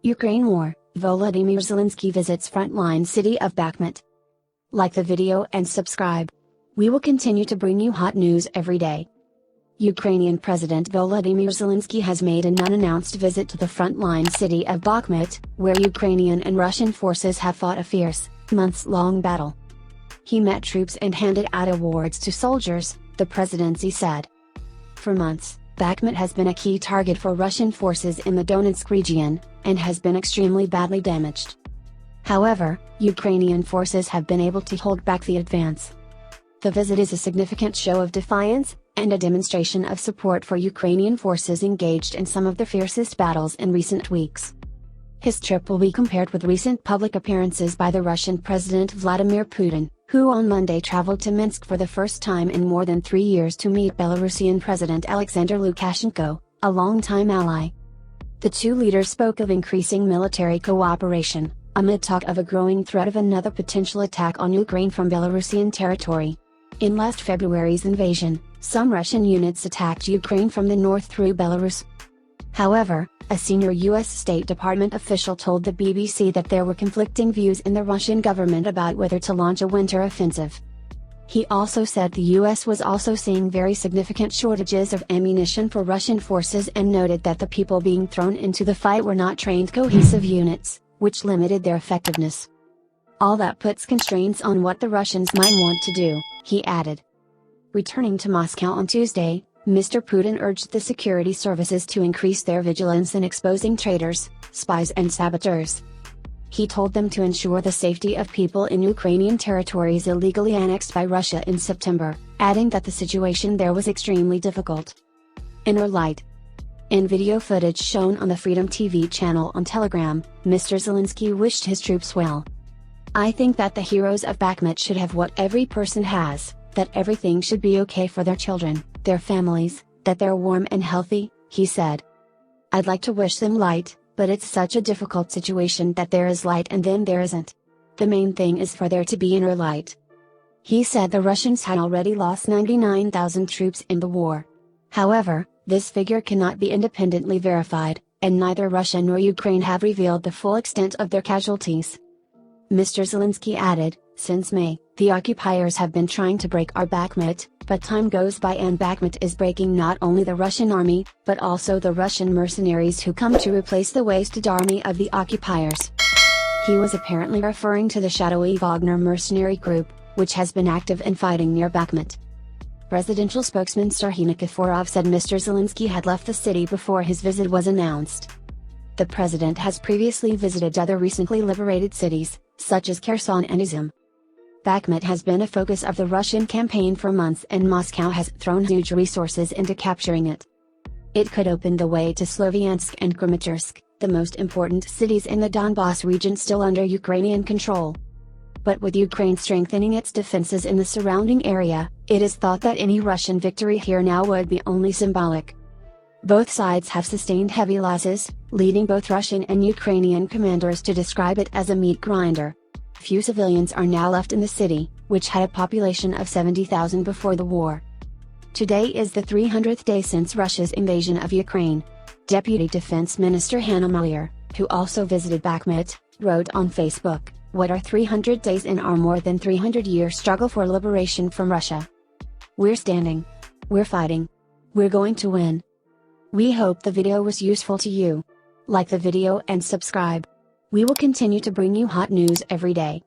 Ukraine war, Volodymyr Zelensky visits frontline city of Bakhmut. Like the video and subscribe. We will continue to bring you hot news every day. Ukrainian President Volodymyr Zelensky has made an unannounced visit to the frontline city of Bakhmut, where Ukrainian and Russian forces have fought a fierce, months-long battle. He met troops and handed out awards to soldiers, the presidency said. For months, Bakhmut has been a key target for Russian forces in the Donetsk region, and has been extremely badly damaged. However, Ukrainian forces have been able to hold back the advance. The visit is a significant show of defiance, and a demonstration of support for Ukrainian forces engaged in some of the fiercest battles in recent weeks. His trip will be compared with recent public appearances by the Russian President Vladimir Putin, who on Monday traveled to Minsk for the first time in more than 3 years to meet Belarusian President Alexander Lukashenko, a longtime ally. The two leaders spoke of increasing military cooperation, amid talk of a growing threat of another potential attack on Ukraine from Belarusian territory. In last February's invasion, some Russian units attacked Ukraine from the north through Belarus. However, a senior U.S. State Department official told the BBC that there were conflicting views in the Russian government about whether to launch a winter offensive. He also said the U.S. was also seeing very significant shortages of ammunition for Russian forces and noted that the people being thrown into the fight were not trained cohesive units, which limited their effectiveness. All that puts constraints on what the Russians might want to do, he added. Returning to Moscow on Tuesday, Mr. Putin urged the security services to increase their vigilance in exposing traitors, spies and saboteurs. He told them to ensure the safety of people in Ukrainian territories illegally annexed by Russia in September, adding that the situation there was extremely difficult. Inner light. In video footage shown on the Freedom TV channel on Telegram, Mr. Zelensky wished his troops well. "I think that the heroes of Bakhmut should have what every person has, that everything should be okay for their children, their families, that they're warm and healthy," he said. "I'd like to wish them light, but it's such a difficult situation that there is light and then there isn't. The main thing is for there to be inner light." He said the Russians had already lost 99,000 troops in the war. However, this figure cannot be independently verified, and neither Russia nor Ukraine have revealed the full extent of their casualties. Mr. Zelensky added, "Since May, the occupiers have been trying to break our Bakhmut, but time goes by and Bakhmut is breaking not only the Russian army, but also the Russian mercenaries who come to replace the wasted army of the occupiers." He was apparently referring to the shadowy Wagner mercenary group, which has been active in fighting near Bakhmut. Presidential spokesman Serhiy Nikiforov said Mr. Zelensky had left the city before his visit was announced. The president has previously visited other recently liberated cities, such as Kherson and Izum. Bakhmut has been a focus of the Russian campaign for months and Moscow has thrown huge resources into capturing it. It could open the way to Sloviansk and Kramatorsk, the most important cities in the Donbas region still under Ukrainian control. But with Ukraine strengthening its defenses in the surrounding area, it is thought that any Russian victory here now would be only symbolic. Both sides have sustained heavy losses, leading both Russian and Ukrainian commanders to describe it as a meat grinder. Few civilians are now left in the city, which had a population of 70,000 before the war. Today is the 300th day since Russia's invasion of Ukraine. Deputy Defense Minister Hanna Maliar, who also visited Bakhmut, wrote on Facebook, "What are 300 days in our more than 300-year struggle for liberation from Russia? We're standing. We're fighting. We're going to win." We hope the video was useful to you. Like the video and subscribe. We will continue to bring you hot news every day.